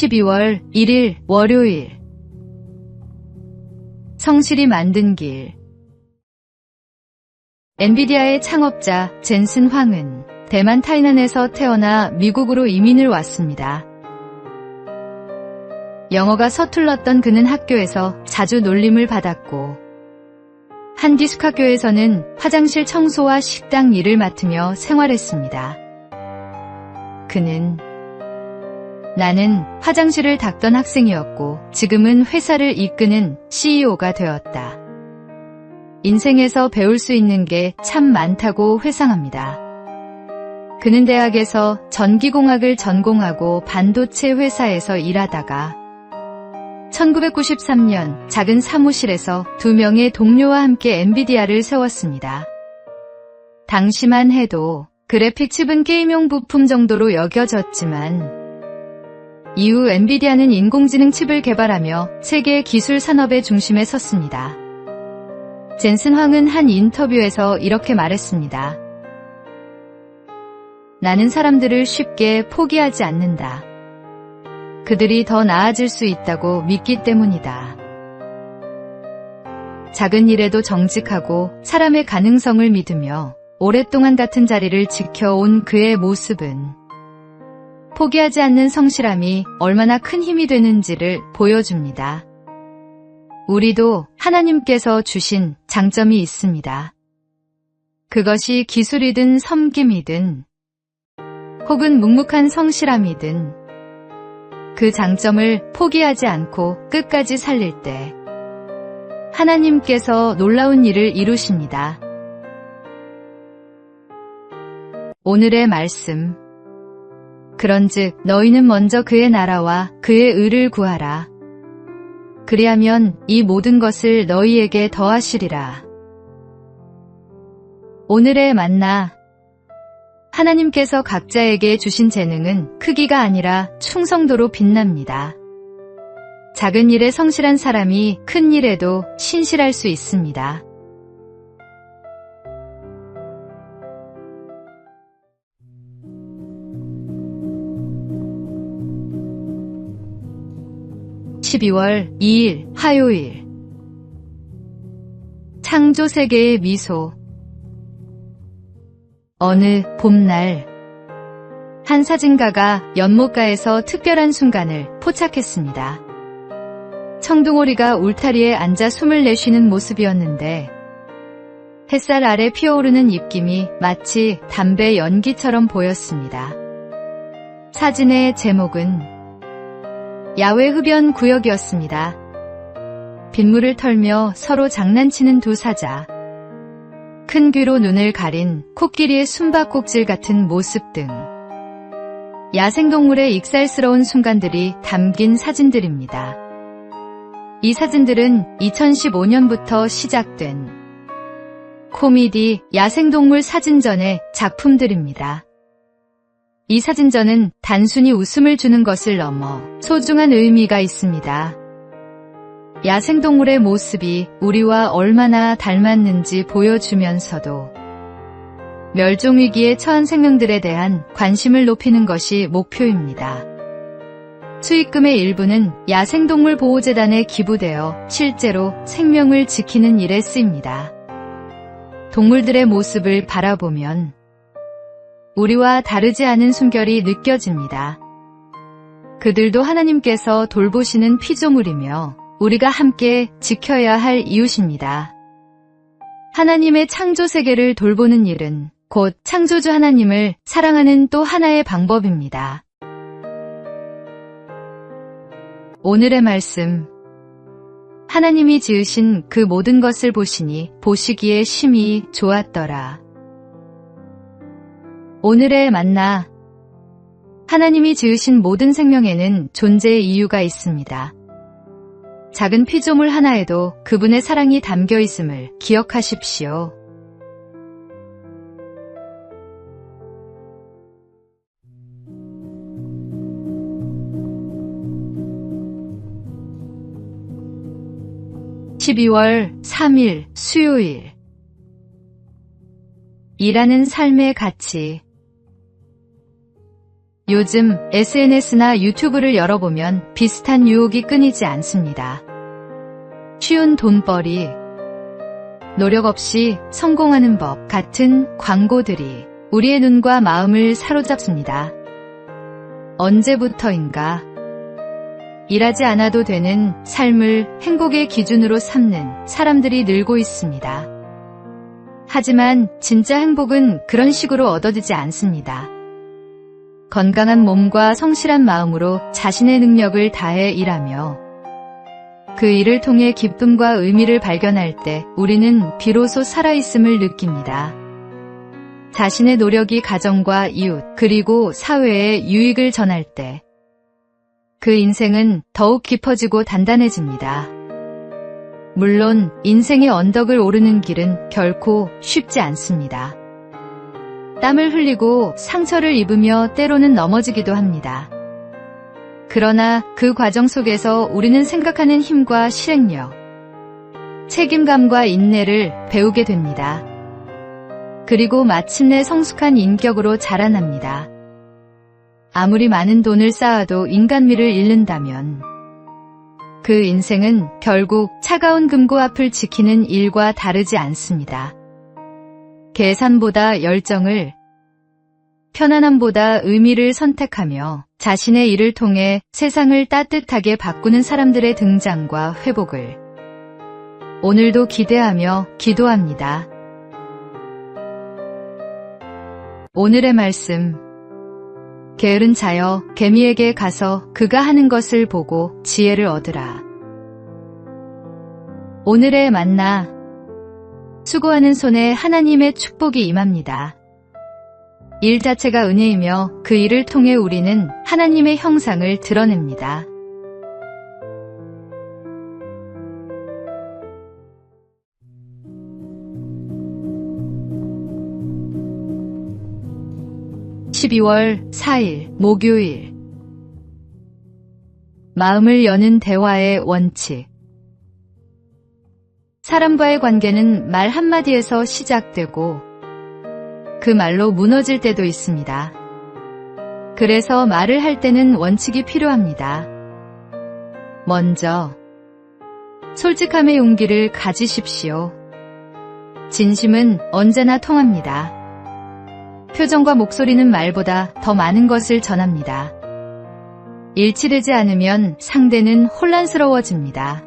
12월 1일 월요일. 성실히 만든 길. 엔비디아의 창업자 젠슨 황은 대만 타이난에서 태어나 미국으로 이민을 왔습니다. 영어가 서툴렀던 그는 학교에서 자주 놀림을 받았고 한 기숙학교에서는 화장실 청소와 식당 일을 맡으며 생활했습니다. 그는 나는 화장실을 닦던 학생이었고 지금은 회사를 이끄는 CEO가 되었다. 인생에서 배울 수 있는 게 참 많다고 회상합니다. 그는 대학에서 전기공학을 전공하고 반도체 회사에서 일하다가 1993년 작은 사무실에서 2명의 동료와 함께 엔비디아를 세웠습니다. 당시만 해도 그래픽 칩은 게임용 부품 정도로 여겨졌지만 이후 엔비디아는 인공지능 칩을 개발하며 세계 기술 산업의 중심에 섰습니다. 젠슨 황은 한 인터뷰에서 이렇게 말했습니다. 나는 사람들을 쉽게 포기하지 않는다. 그들이 더 나아질 수 있다고 믿기 때문이다. 작은 일에도 정직하고 사람의 가능성을 믿으며 오랫동안 같은 자리를 지켜온 그의 모습은 포기하지 않는 성실함이 얼마나 큰 힘이 되는지를 보여줍니다. 우리도 하나님께서 주신 장점이 있습니다. 그것이 기술이든 섬김이든 혹은 묵묵한 성실함이든 그 장점을 포기하지 않고 끝까지 살릴 때 하나님께서 놀라운 일을 이루십니다. 오늘의 말씀. 그런즉 너희는 먼저 그의 나라와 그의 의를 구하라. 그리하면 이 모든 것을 너희에게 더하시리라. 오늘의 만나. 하나님께서 각자에게 주신 재능은 크기가 아니라 충성도로 빛납니다. 작은 일에 성실한 사람이 큰 일에도 신실할 수 있습니다. (12월 2일) 화요일. 창조 세계의 미소. 어느 봄날 한 사진가가 연못가에서 특별한 순간을 포착했습니다. 청둥오리가 울타리에 앉아 숨을 내쉬는 모습이었는데 햇살 아래 피어오르는 입김이 마치 담배 연기처럼 보였습니다. 사진의 제목은 야외 흡연 구역이었습니다. 빗물을 털며 서로 장난치는 두 사자, 큰 귀로 눈을 가린 코끼리의 숨바꼭질 같은 모습 등 야생동물의 익살스러운 순간들이 담긴 사진들입니다. 이 사진들은 2015년부터 시작된 코미디 야생동물 사진전의 작품들입니다. 이 사진전은 단순히 웃음을 주는 것을 넘어 소중한 의미가 있습니다. 야생동물의 모습이 우리와 얼마나 닮았는지 보여주면서도 멸종위기에 처한 생명들에 대한 관심을 높이는 것이 목표입니다. 수익금의 일부는 야생동물 보호재단에 기부되어 실제로 생명을 지키는 일에 쓰입니다. 동물들의 모습을 바라보면 우리와 다르지 않은 숨결이 느껴집니다. 그들도 하나님께서 돌보시는 피조물이며 우리가 함께 지켜야 할 이웃입니다. 하나님의 창조 세계를 돌보는 일은 곧 창조주 하나님을 사랑하는 또 하나의 방법입니다. 오늘의 말씀. 하나님이 지으신 그 모든 것을 보시니 보시기에 심히 좋았더라. 오늘의 만나. 하나님이 지으신 모든 생명에는 존재의 이유가 있습니다. 작은 피조물 하나에도 그분의 사랑이 담겨 있음을 기억하십시오. (12월 3일) 수요일. 일하는 삶의 가치. 요즘 SNS나 유튜브를 열어보면 비슷한 유혹이 끊이지 않습니다. 쉬운 돈벌이, 노력 없이 성공하는 법 같은 광고들이 우리의 눈과 마음을 사로잡습니다. 언제부터인가 일하지 않아도 되는 삶을 행복의 기준으로 삼는 사람들이 늘고 있습니다. 하지만 진짜 행복은 그런 식으로 얻어지지 않습니다. 건강한 몸과 성실한 마음으로 자신의 능력을 다해 일하며 그 일을 통해 기쁨과 의미를 발견할 때 우리는 비로소 살아있음을 느낍니다. 자신의 노력이 가정과 이웃 그리고 사회에 유익을 전할 때 그 인생은 더욱 깊어지고 단단해집니다. 물론 인생의 언덕을 오르는 길은 결코 쉽지 않습니다. 땀을 흘리고 상처를 입으며 때로는 넘어지기도 합니다. 그러나 그 과정 속에서 우리는 생각하는 힘과 실행력, 책임감과 인내를 배우게 됩니다. 그리고 마침내 성숙한 인격으로 자라납니다. 아무리 많은 돈을 쌓아도 인간미를 잃는다면 그 인생은 결국 차가운 금고 앞을 지키는 일과 다르지 않습니다. 계산보다 열정을, 편안함보다 의미를 선택하며 자신의 일을 통해 세상을 따뜻하게 바꾸는 사람들의 등장과 회복을 오늘도 기대하며 기도합니다. 오늘의 말씀. 게으른 자여 개미에게 가서 그가 하는 것을 보고 지혜를 얻으라. 오늘의 만나. 수고하는 손에 하나님의 축복이 임합니다. 일 자체가 은혜이며 그 일을 통해 우리는 하나님의 형상을 드러냅니다. (12월 4일) 목요일. 마음을 여는 대화의 원칙. 사람과의 관계는 말 한마디에서 시작되고 그 말로 무너질 때도 있습니다. 그래서 말을 할 때는 원칙이 필요합니다. 먼저, 솔직함의 용기를 가지십시오. 진심은 언제나 통합니다. 표정과 목소리는 말보다 더 많은 것을 전합니다. 일치되지 않으면 상대는 혼란스러워집니다.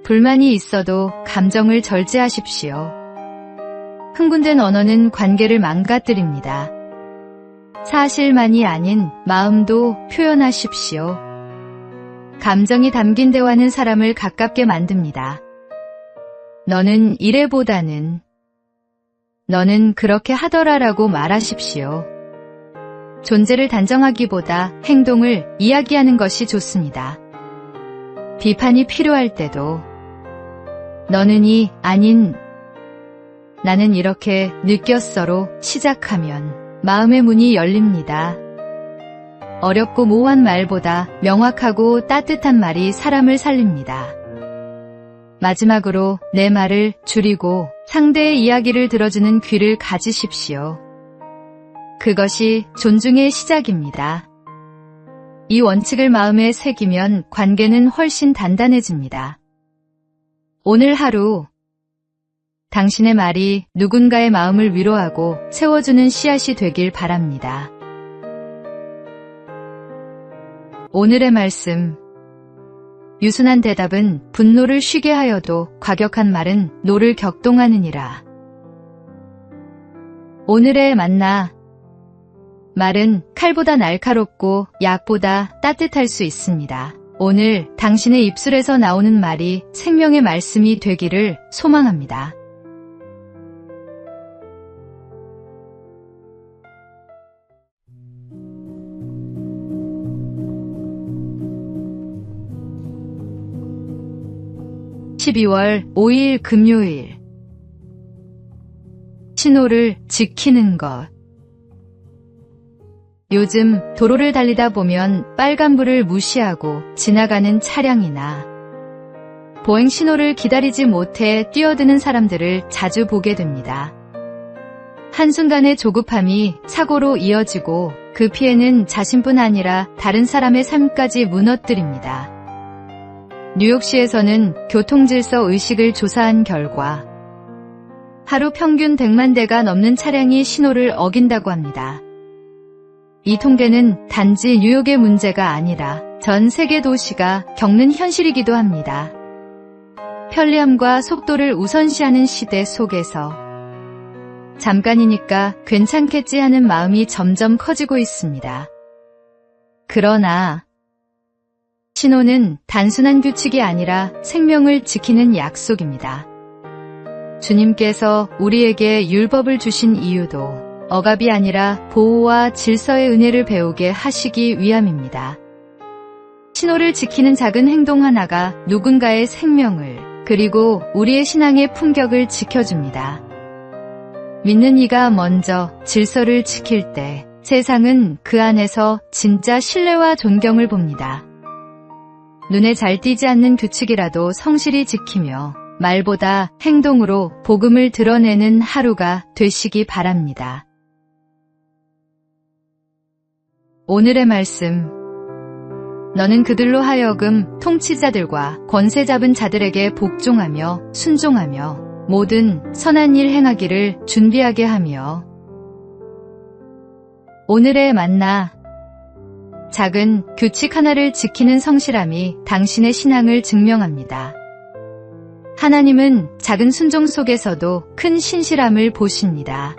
불만이 있어도 감정을 절제하십시오. 흥분된 언어는 관계를 망가뜨립니다. 사실만이 아닌 마음도 표현하십시오. 감정이 담긴 대화는 사람을 가깝게 만듭니다. 너는 이래보다는 너는 그렇게 하더라라고 말하십시오. 존재를 단정하기보다 행동을 이야기하는 것이 좋습니다. 비판이 필요할 때도 너는이 아닌 나는 이렇게 느꼈어로 시작하면 마음의 문이 열립니다. 어렵고 모호한 말보다 명확하고 따뜻한 말이 사람을 살립니다. 마지막으로 내 말을 줄이고 상대의 이야기를 들어주는 귀를 가지십시오. 그것이 존중의 시작입니다. 이 원칙을 마음에 새기면 관계는 훨씬 단단해집니다. 오늘 하루 당신의 말이 누군가의 마음을 위로하고 세워주는 씨앗이 되길 바랍니다. 오늘의 말씀. 유순한 대답은 분노를 쉬게 하여도 과격한 말은 노를 격동하느니라. 오늘의 만나. 말은 칼보다 날카롭고 약보다 따뜻할 수 있습니다. 오늘 당신의 입술에서 나오는 말이 생명의 말씀이 되기를 소망합니다. (12월 5일) 금요일. 신호를 지키는 것. 요즘 도로를 달리다 보면 빨간불을 무시하고 지나가는 차량이나 보행 신호를 기다리지 못해 뛰어드는 사람들을 자주 보게 됩니다. 한순간의 조급함이 사고로 이어지고 그 피해는 자신뿐 아니라 다른 사람의 삶까지 무너뜨립니다. 뉴욕시에서는 교통질서 의식을 조사한 결과 하루 평균 100만 대가 넘는 차량이 신호를 어긴다고 합니다. 이 통계는 단지 뉴욕의 문제가 아니라 전 세계 도시가 겪는 현실이기도 합니다. 편리함과 속도를 우선시하는 시대 속에서 잠깐이니까 괜찮겠지 하는 마음이 점점 커지고 있습니다. 그러나 신호는 단순한 규칙이 아니라 생명을 지키는 약속입니다. 주님께서 우리에게 율법을 주신 이유도 억압이 아니라 보호와 질서의 은혜를 배우게 하시기 위함입니다. 신호를 지키는 작은 행동 하나가 누군가의 생명을 그리고 우리의 신앙의 품격을 지켜줍니다. 믿는 이가 먼저 질서를 지킬 때 세상은 그 안에서 진짜 신뢰와 존경을 봅니다. 눈에 잘 띄지 않는 규칙이라도 성실히 지키며 말보다 행동으로 복음을 드러내는 하루가 되시기 바랍니다. 오늘의 말씀. 너는 그들로 하여금 통치자들과 권세 잡은 자들에게 복종하며 순종하며 모든 선한 일 행하기를 준비하게 하며. 오늘의 만나. 작은 규칙 하나를 지키는 성실함이 당신의 신앙을 증명합니다. 하나님은 작은 순종 속에서도 큰 신실함을 보십니다.